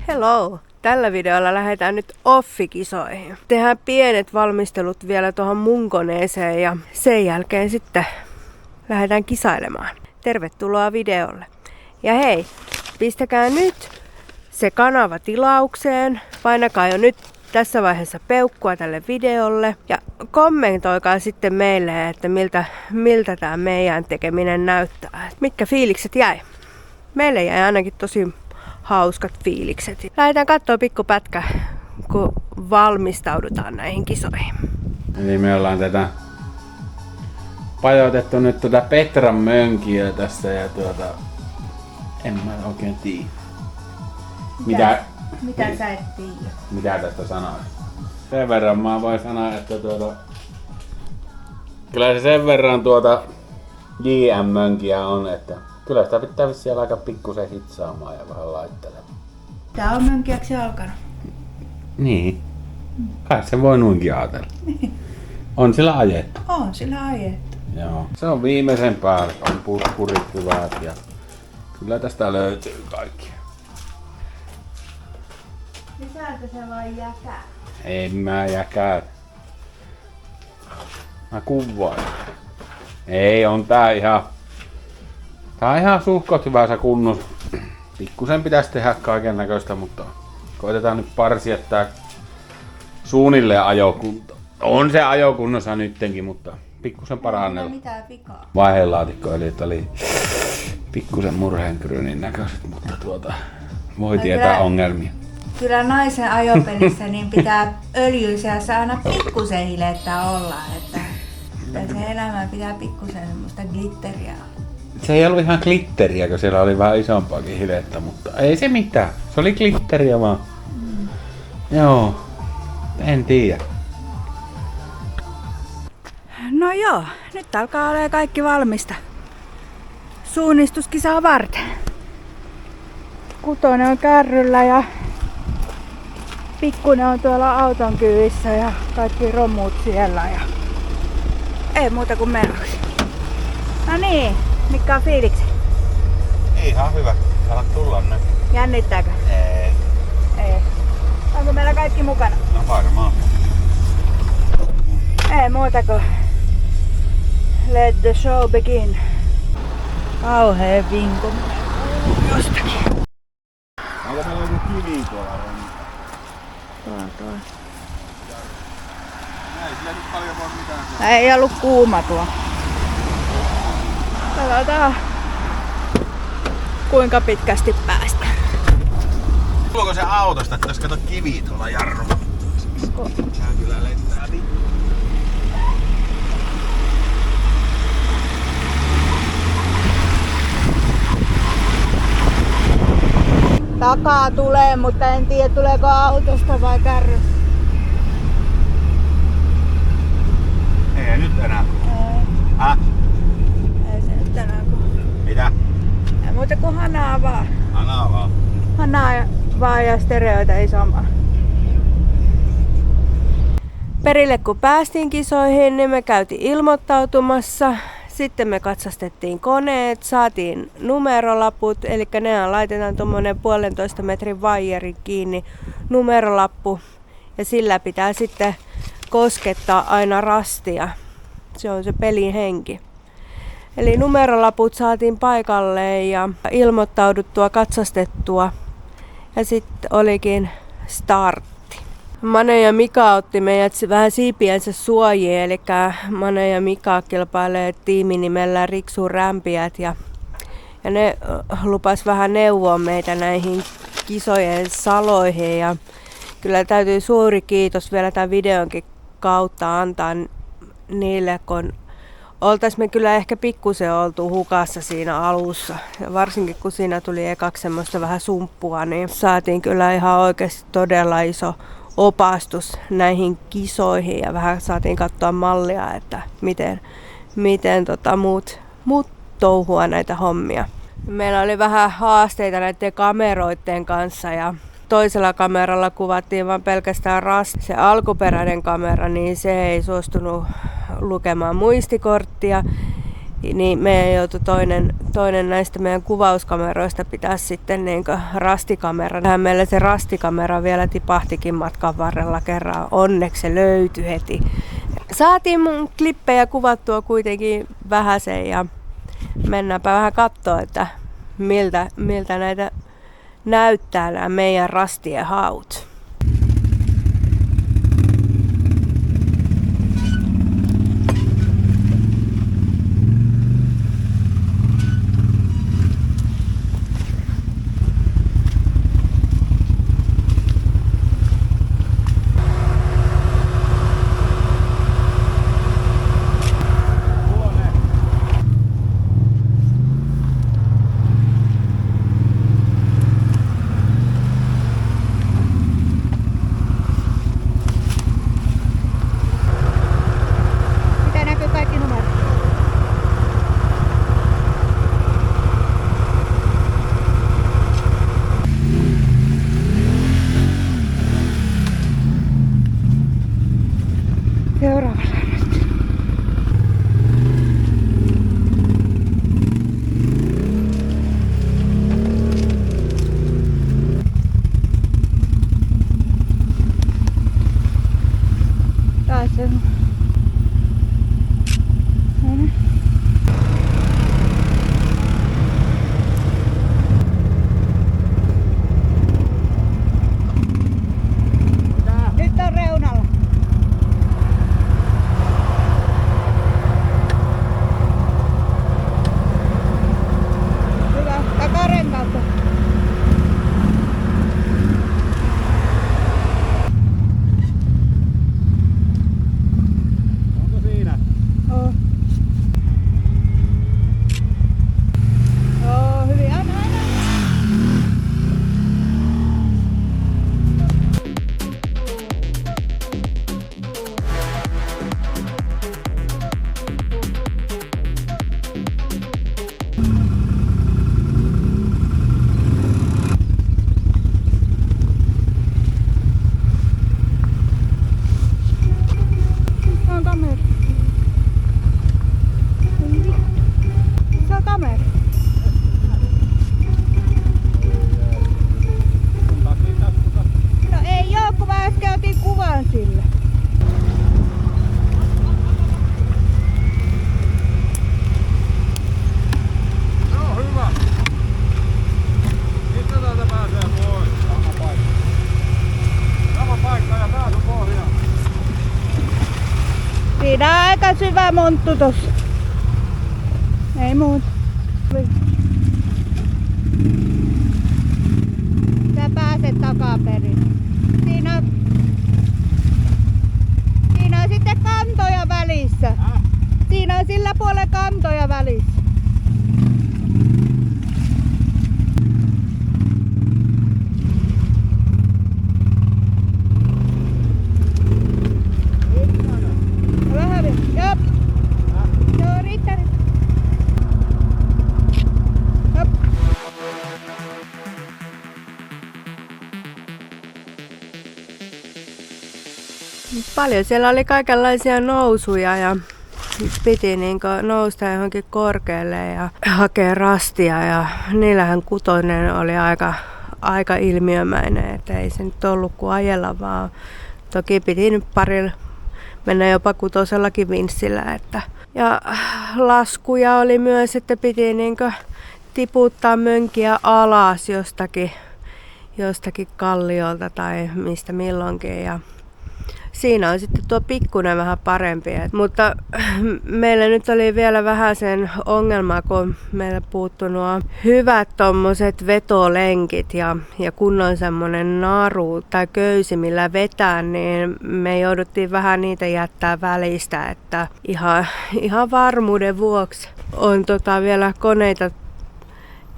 Hello! Tällä videolla lähdetään nyt offikisoihin. Tehdään pienet valmistelut vielä tuohon mun koneeseen ja sen jälkeen sitten lähdetään kisailemaan. Tervetuloa videolle. Ja hei, pistäkää nyt se kanava tilaukseen. Painakaa jo nyt tässä vaiheessa peukkua tälle videolle ja kommentoikaa sitten meille, että miltä tämä meidän tekeminen näyttää. Mitkä fiilikset jäi? Meille jäi ainakin tosi hauskat fiilikset. Lähdetään katsoa pikkupätkä, kun valmistaudutaan näihin kisoihin. Eli me ollaan tätä pajoitettu nyt Petran mönkiä tässä ja en mä oikein tiedä. Mitä sä et tiedä? Mitä tästä sanoa? Sen verran mä voin sanoa, että kyllä se sen verran JM-mönkiä on, että kyllä sitä pitää vissiin aika pikkusen hitsaamaan ja vähän laittelemaan. Tää on mönkiäksi alkanut. Niin. Kai se voi noinkin ajatella. On sillä ajettu. On sillä ajettu. Joo. Se on viimeisen päällä. On puskurit hyvät ja kyllä tästä löytyy kaikki. Lisääkö se vai jäkää? En mä jäkää. Mä kuvaan. Ei, on tää ihan suhkot hyvässä kunnossa. Pikkusen pitäisi tehdä kaiken näköistä, mutta koitetaan nyt parsia tää suunnilleen ajokunto. On se ajokunnossa nyttenkin, mutta pikkusen parannella. Mitään vikaa. Vaihelaatikko eli oli pikkusen murheenkryynin näköiset, mutta voi tietää ongelmia. Kyllä naisen ajopelissä niin pitää öljyseässä aina pikkusen hilettä olla, että se elämä pitää pikkusen semmoista glitteriä. Se ei ollut ihan glitteriä, kun siellä oli vähän isompaakin hilettä, mutta ei se mitään. Se oli glitteriä vaan. Joo, en tiedä. No joo, nyt alkaa olla kaikki valmista. Suunnistuskisaa varten. Kutonen on kärryllä ja pikkunen on tuolla auton kyyvissä ja kaikki romut siellä ja ei muuta kuin menoksi. No niin, mitkä on fiiliksi? Ihan hyvä. Saat tulla nyt. Jännittääkö? Ei. Ei. Onko meillä kaikki mukana? No varmaan. Ei muuta kuin let the show begin. Kauhea vinko jostakin. Onko meillä joku kivi tuolla? Tuo. Ei sillä nyt paljon voi mitään. Ei ollut kuuma tuo. Katsotaan kuinka pitkästi päästään. Tuoko se autosta, että jos kato kivi tuolla jarrulla? Tää kyllä lentää Takaa tulee, mutta en tiedä tuleeko autosta vai kärrystä. Ei nyt enää. Ei se nyt tänään kun... Mitä? Ei muuta kuin hanaa vaan. Anaa vaan. Hanaa vaan ja stereoita ei sama. Perille kun päästiin kisoihin, niin me käytiin ilmoittautumassa. Sitten me katsastettiin koneet, saatiin numerolaput, eli ne laitetaan tuommoinen 1,5 metrin vaijeri kiinni numerolappu ja sillä pitää sitten koskettaa aina rastia. Se on se pelin henki. Eli numerolaput saatiin paikalle ja ilmoittauduttua, katsastettua ja sitten olikin startti. Mane ja Mika otti meidät vähän siipiensä suojiin, eli Mane ja Mika kilpailee tiiminimellä Riksu-rämpiät ja ne lupas vähän neuvoa meitä näihin kisojen saloihin ja kyllä täytyy suuri kiitos vielä tämän videonkin kautta antaa niille, kun oltaisiin me kyllä ehkä pikkusen oltu hukassa siinä alussa. Ja varsinkin kun siinä tuli ekaksi semmoista vähän sumppua, niin saatiin kyllä ihan oikeasti todella iso opastus näihin kisoihin ja vähän saatiin katsoa mallia, että miten muut touhua näitä hommia. Meillä oli vähän haasteita näiden kameroiden kanssa ja toisella kameralla kuvattiin vain pelkästään rasti. Se alkuperäinen kamera, niin se ei suostunut lukemaan muistikorttia. niin meidän joutui toinen näistä meidän kuvauskameroista pitää sitten niin rastikamera. Meillä se rastikamera vielä tipahtikin matkan varrella kerran. Onneksi se löytyi heti. Saatiin mun klippejä kuvattua kuitenkin vähäsen ja mennäänpä vähän katsoa, että miltä näitä näyttää nämä meidän rastien haut. Siinä on aika syvä monttu tossa. Ei muuta. Sä pääset takaperin. Siinä on sitten kantoja välissä. Siinä on sillä puolella kantoja välissä. Vähän vielä. Jop. Joo, riittää. Jop. Paljon siellä oli kaikenlaisia nousuja ja piti nousta johonkin korkealle ja hakea rastia ja niillähän kutonen oli aika ilmiömäinen, että ei se nyt ollut kuin ajella vaan. Toki piti nyt parilla mennä jopa kutosellakin vinssillä. Ja laskuja oli myös, että piti tiputtaa mönkiä alas jostakin kalliolta tai mistä milloinkin. Ja siinä on sitten tuo pikkunen vähän parempi. Mutta meillä nyt oli vielä vähän sen ongelma, kun meillä puuttui nuo hyvät tommoset vetolenkit ja kunnon semmonen naru tai köysi millä vetää, niin me jouduttiin vähän niitä jättää välistä, että ihan varmuuden vuoksi on vielä koneita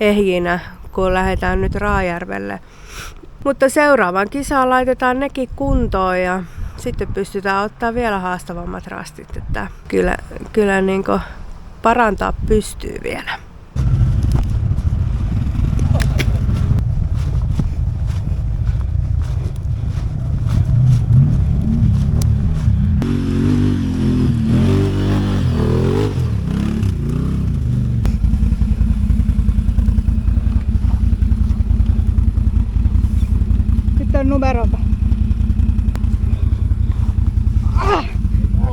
ehjinä, kun lähdetään nyt Raajärvelle. Mutta seuraavaan kisaan laitetaan nekin kuntoon ja sitten pystytään ottaa vielä haastavammat rastit, että kyllä parantaa pystyy vielä. numeron.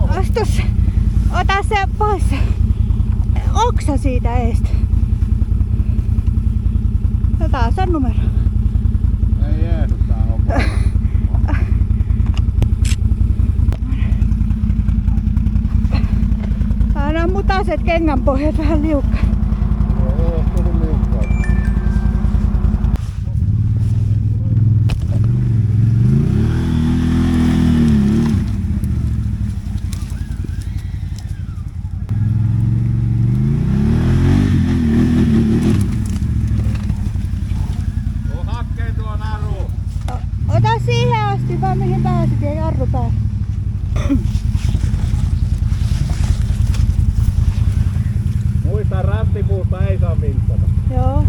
Astus. Ota se pois. Oksa siitä eestä. Ota sen numero. Ei Jeesus, tää on paljon. Aina on mutaiset kengänpohjat vähän liukkaat. Joo, tuli liukkaat. Ota siihen asti vaan mihin pääsit ja jarru päälle. Muista, rättipuusta ei saa vinttata. Joo.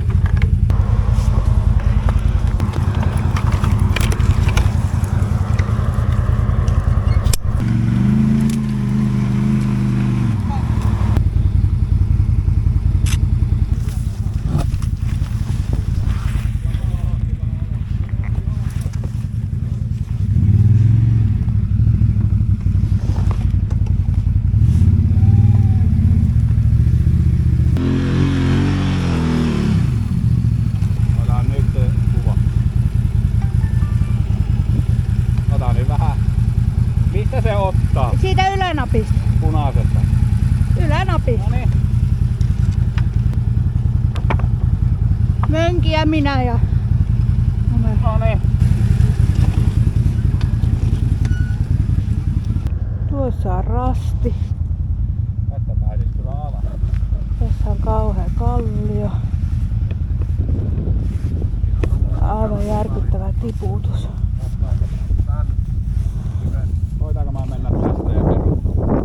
Mistä se ottaa? Siitä ylänapista. Punaisesta. Ylänapista. Noniin. Mönki ja minä ja... Noniin. Tuossa on rasti. Tästä pääsis kyllä alas. Tässä on kauhea kallio. Aivan järkyttävä tiputus. Voitaanko mä mennä tästä ja perustaa?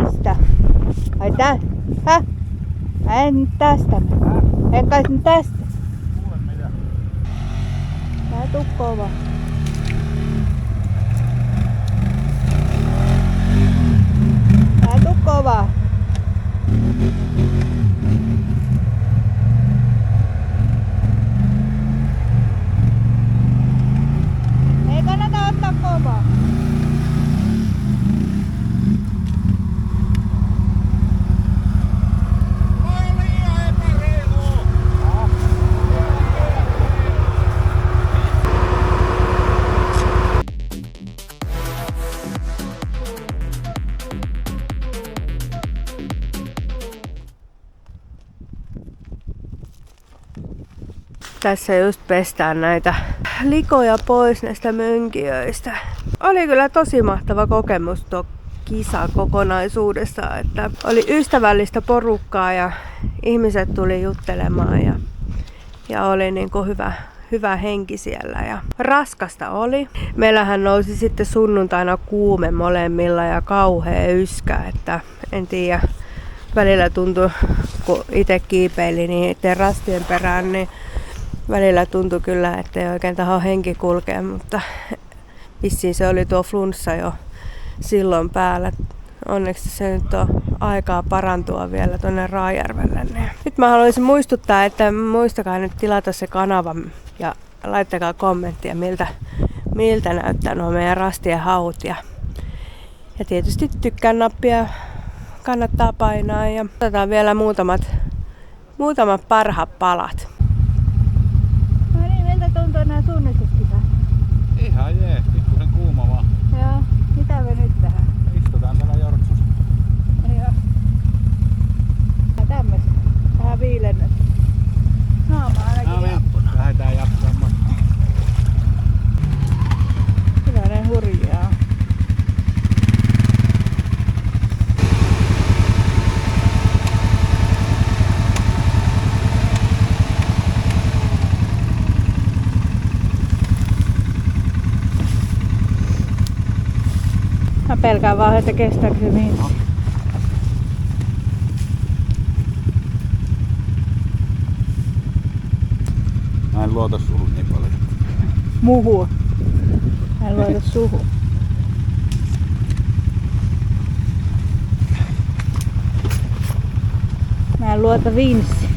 Mistä? Ai tää? Häh? En tästä. En kai tästä. Kuule mitä? Tää tuu kova. Tää tuu kova. Ei kannata ottaa kovaa. Tässä just pestään näitä likoja pois näistä mönkijöistä. Oli kyllä tosi mahtava kokemus tuo kisa kokonaisuudessaan, että oli ystävällistä porukkaa ja ihmiset tuli juttelemaan ja oli niin kuin hyvä henki siellä ja raskasta oli. Meillähän nousi sitten sunnuntaina kuume molemmilla ja kauhea yskä, että en tiedä, välillä tuntui, kun itse kiipeili niiden rastien perään, niin välillä tuntui kyllä, ettei oikein taho henki kulkea, mutta vissiin se oli tuo flunssa jo silloin päällä. Onneksi se nyt on aikaa parantua vielä tuonne Raajärvelle. Nyt mä haluaisin muistuttaa, että muistakaa nyt tilata se kanava ja laittakaa kommenttia, miltä näyttää nuo meidän rastien haut. Ja tietysti tykkään nappia kannattaa painaa ja otetaan vielä muutamat parhaat palat. No niin, miltä tuntuu nää suunnistuskisat? Ihan jees, pikkusen kuuma vaan. Joo, mitä me nyt tehdään? Istutaan täällä jortsussa. Joo. Ja tämmöset. Vähän viilennet. Naama ainakin jappuna. Lähdetään jatkamaan. Kyllä ne hurjaa. Mä pelkään vaan, että kestääkö se mihin. Mä en luota suhun niin paljon. Muhun. Mä en luota suhun. Mä en luota Vinssiin.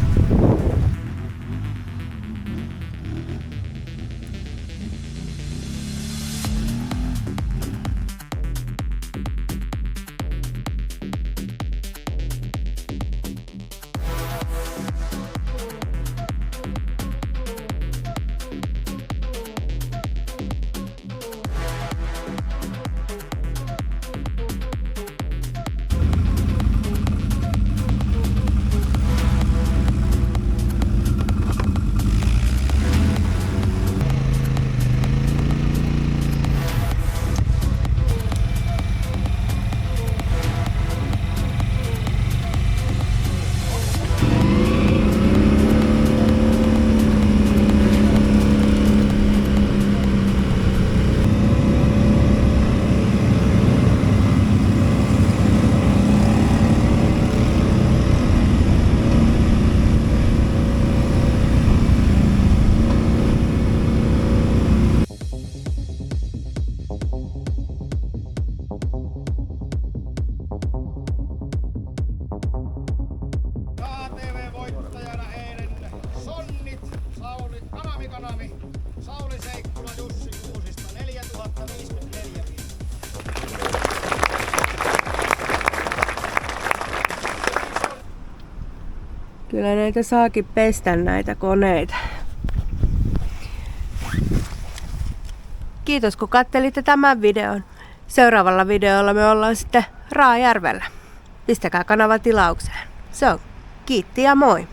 Kanami, Sauli Seikkula, Jussi Kuusista, 4054. Kyllä näitä saakin pestä näitä koneita. Kiitos kun katselitte tämän videon. Seuraavalla videolla me ollaan sitten Raajärvellä. Pistäkää kanava tilaukseen. Se on kiitti ja moi!